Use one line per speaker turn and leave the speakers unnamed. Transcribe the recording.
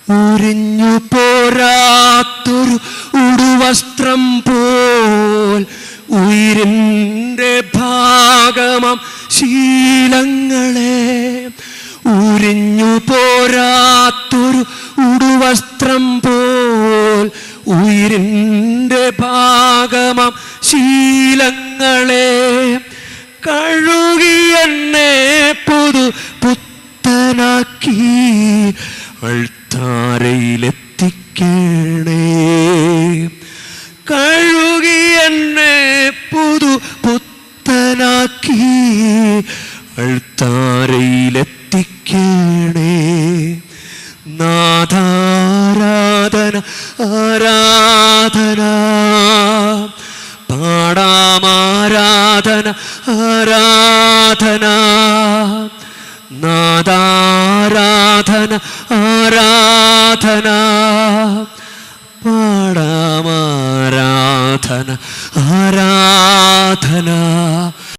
ഉരിഞ്ഞു പോരാത്തൊരു ഉടുവസ്ത്രം പോൽ ഉയിരിൻ്റെ ഭാഗമാം ശീലങ്ങളെ, ഉരിഞ്ഞു പോരാത്തൊരു ഉടുവസ്ത്രം പോൽ ഉയിരിൻ്റെ ഭാഗമാം ശീലങ്ങളെ കഴുകി എന്നെ പുത്തനാക്കി അൾത്താരയിലെത്തിക്കണേ. കഴുകി എന്നെ പുത്തനാക്കി അൾത്താരയിലെത്തിക്കണേ. നാഥാരാധന ആരാധന, പാടാമാരാധന ആരാധന, നാദാരാധന ആരാധന, പാടാമാരാധന ആരാധന.